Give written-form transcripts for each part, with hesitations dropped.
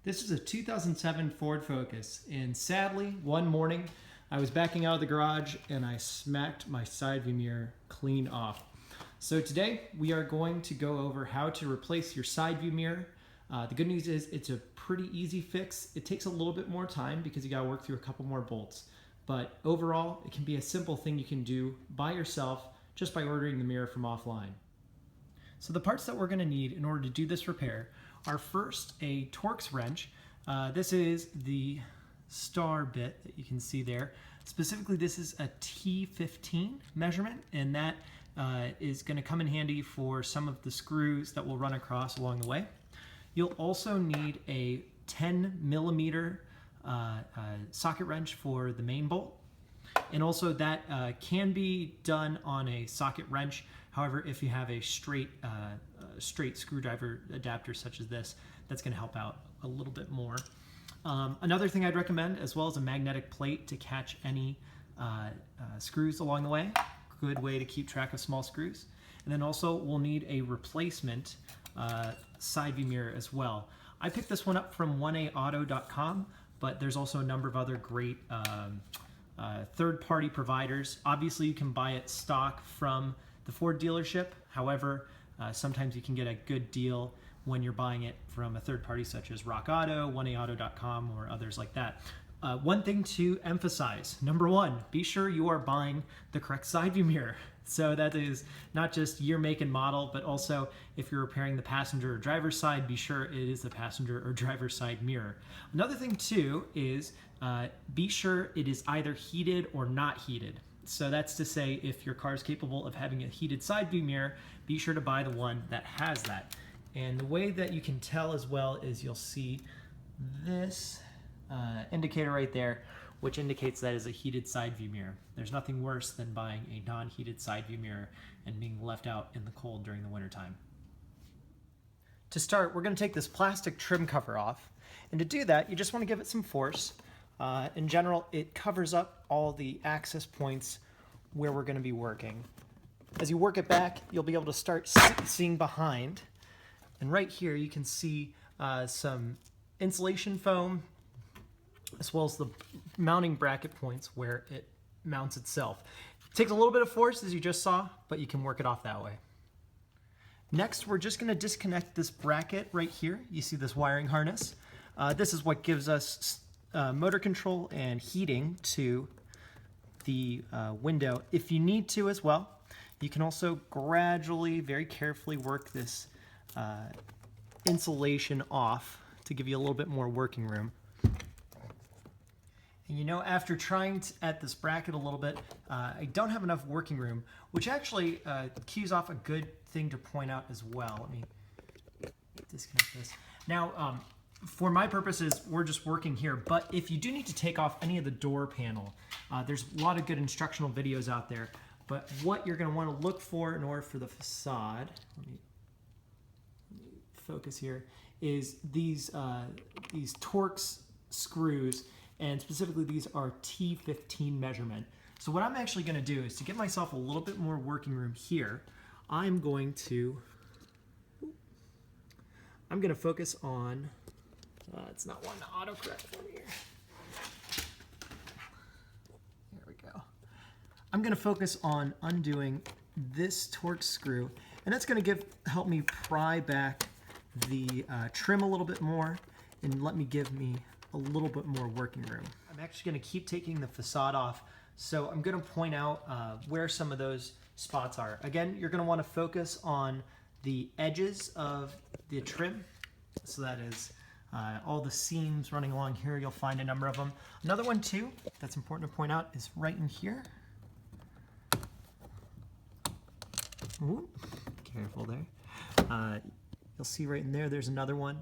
This is a 2007 Ford Focus, and sadly, one morning, I was backing out of the garage and I smacked my side view mirror clean off. So today, we are going to go over how to replace your side view mirror. The good news is it's a pretty easy fix. It takes a little bit more time because you gotta work through a couple more bolts. But overall, it can be a simple thing you can do by yourself just by ordering the mirror from offline. So the parts that we're gonna need in order to do this repair are first a Torx wrench. This is the star bit that you can see there. Specifically, this is a T15 measurement, and that is gonna come in handy for some of the screws that will run across along the way. You'll also need a 10 millimeter socket wrench for the main bolt. And also that can be done on a socket wrench. However, if you have a straight screwdriver adapter such as this, that's going to help out a little bit more. Another thing I'd recommend, as well as a magnetic plate to catch any screws along the way. Good way to keep track of small screws. And then also we'll need a replacement side view mirror as well. I picked this one up from 1aauto.com, but there's also a number of other great third-party providers. Obviously, you can buy it stock from the Ford dealership. However, sometimes you can get a good deal when you're buying it from a third party such as Rock Auto, 1aauto.com, or others like that. One thing to emphasize, number one, be sure you are buying the correct side view mirror. So that is not just year, make, and model, but also if you're repairing the passenger or driver's side, be sure it is the passenger or driver's side mirror. Another thing too is be sure it is either heated or not heated. So that's to say, if your car is capable of having a heated side view mirror, be sure to buy the one that has that. And the way that you can tell as well is you'll see this indicator right there, which indicates that is a heated side view mirror. There's nothing worse than buying a non-heated side view mirror and being left out in the cold during the wintertime. To start, we're going to take this plastic trim cover off. And to do that, you just want to give it some force. In general, it covers up all the access points where we're going to be working. As you work it back, you'll be able to start seeing behind. And right here, you can see some insulation foam, as well as the mounting bracket points where it mounts itself. It takes a little bit of force, as you just saw, but you can work it off that way. Next, we're just going to disconnect this bracket right here. You see this wiring harness. This is what gives us motor control and heating to the window. If you need to as well, you can also gradually, very carefully work this insulation off to give you a little bit more working room. And you know, after trying at this bracket a little bit, I don't have enough working room, which actually cues off a good thing to point out as well. Let me disconnect this. Now, for my purposes, we're just working here, but if you do need to take off any of the door panel, there's a lot of good instructional videos out there, but what you're going to want to look for in order for the facade, let me focus here, is these Torx screws, and specifically these are T15 measurement. So what I'm actually going to do is to give myself a little bit more working room here, I'm going to focus on, it's not one to autocorrect for me here. There we go. I'm going to focus on undoing this Torx screw, and that's going to help me pry back the trim a little bit more and give me a little bit more working room. I'm actually going to keep taking the facade off, so I'm going to point out where some of those spots are. Again, you're going to want to focus on the edges of the trim, so that is all the seams running along here. You'll find a number of them. Another one too that's important to point out is right in here. Ooh, careful there. You'll see right in there, there's another one.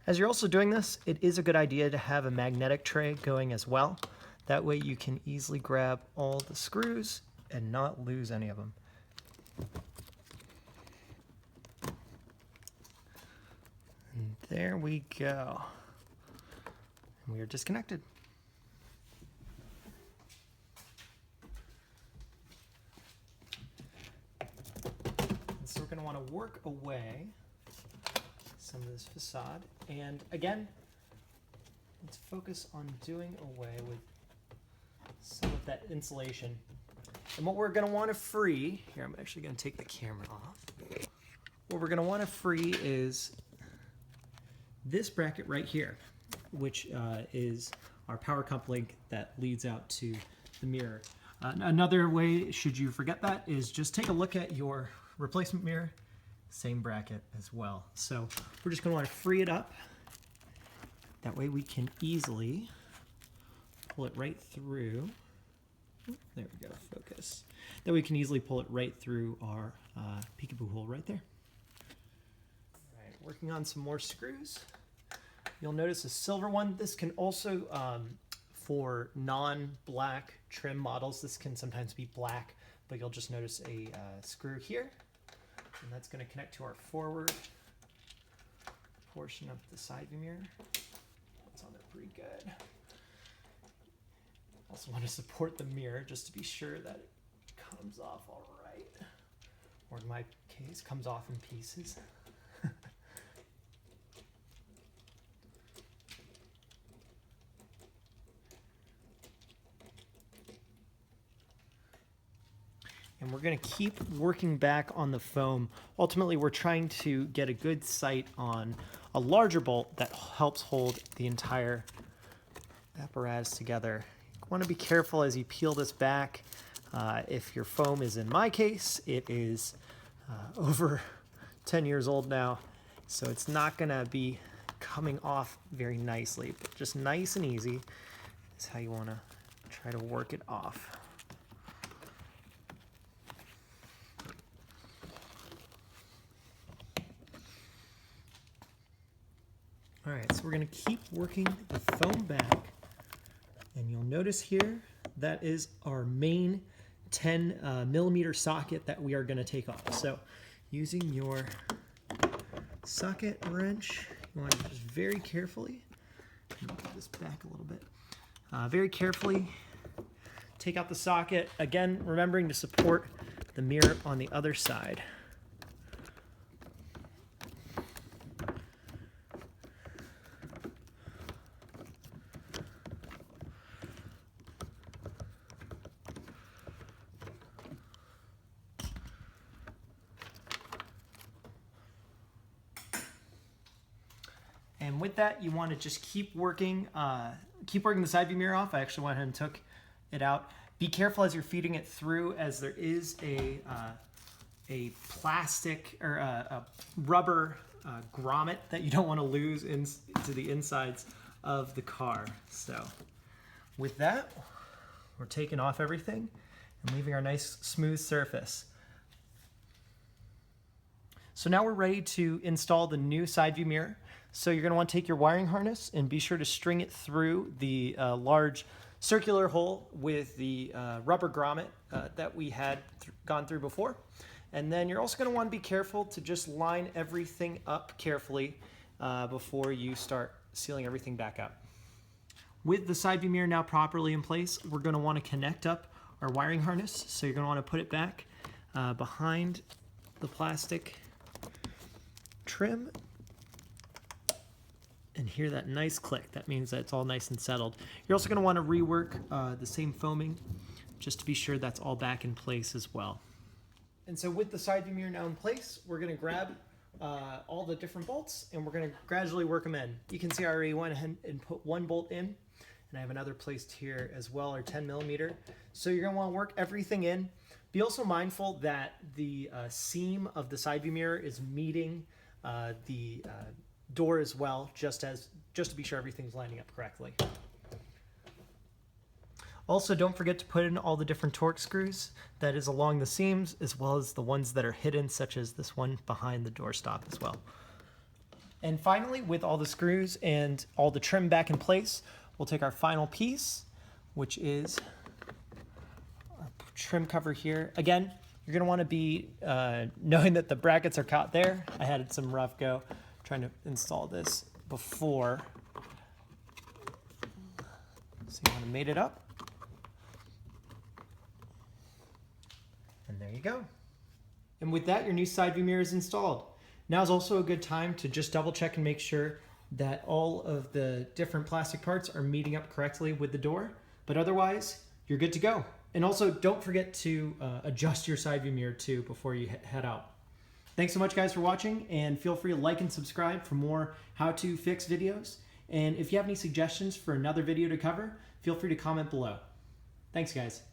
As you're also doing this, it is a good idea to have a magnetic tray going as well. That way you can easily grab all the screws and not lose any of them. And there we go. And we are disconnected. going to want to work away some of this facade. And again, let's focus on doing away with some of that insulation. And what we're going to want to free, here I'm actually going to take the camera off. What we're going to want to free is this bracket right here, which is our power coupling that leads out to the mirror. Another way, should you forget that, is just take a look at your replacement mirror, same bracket as well. So we're just going to want to free it up. That way we can easily pull it right through. There we go, focus. That way we can easily pull it right through our peekaboo hole right there. All right, working on some more screws. You'll notice a silver one. This can also, for non-black trim models, this can sometimes be black, but you'll just notice a screw here, and that's going to connect to our forward portion of the side view mirror. That's on there pretty good. Also want to support the mirror just to be sure that it comes off all right, or in my case, comes off in pieces. And we're going to keep working back on the foam. Ultimately, we're trying to get a good sight on a larger bolt that helps hold the entire apparatus together. You want to be careful as you peel this back. If your foam is, in my case, it is over 10 years old now, so it's not going to be coming off very nicely, but just nice and easy is how you want to try to work it off. All right, so we're going to keep working the foam back, and you'll notice here that is our main 10 millimeter socket that we are going to take off. So using your socket wrench, you want to just very carefully, move this back a little bit, very carefully take out the socket. Again, remembering to support the mirror on the other side. And with that, you want to just keep working the side view mirror off. I actually went ahead and took it out. Be careful as you're feeding it through, as there is a plastic or a rubber grommet that you don't want to lose into the insides of the car. So with that, we're taking off everything and leaving our nice smooth surface. So now we're ready to install the new side view mirror. So you're going to want to take your wiring harness and be sure to string it through the large circular hole with the rubber grommet that we had gone through before. And then you're also going to want to be careful to just line everything up carefully before you start sealing everything back up. With the side view mirror now properly in place, we're going to want to connect up our wiring harness. So you're going to want to put it back behind the plastic trim and hear that nice click. That means that it's all nice and settled. You're also going to want to rework the same foaming just to be sure that's all back in place as well. And so with the side view mirror now in place, we're going to grab all the different bolts and we're going to gradually work them in. You can see I already went ahead and put one bolt in, and I have another placed here as well, our 10 millimeter. So you're going to want to work everything in. Be also mindful that the seam of the side view mirror is meeting the door as well, just to be sure everything's lining up correctly. Also, don't forget to put in all the different Torx screws that is along the seams, as well as the ones that are hidden, such as this one behind the doorstop as well. And finally, with all the screws and all the trim back in place, we'll take our final piece, which is our trim cover here. Again, you're going to want to be knowing that the brackets are caught there. I had some rough go trying to install this before. So you want to mate it up. And there you go. And with that, your new side view mirror is installed. Now is also a good time to just double check and make sure that all of the different plastic parts are meeting up correctly with the door, but otherwise you're good to go. And also don't forget to adjust your side view mirror too before you head out. Thanks so much guys for watching, and feel free to like and subscribe for more how to fix videos. And if you have any suggestions for another video to cover, feel free to comment below. Thanks guys.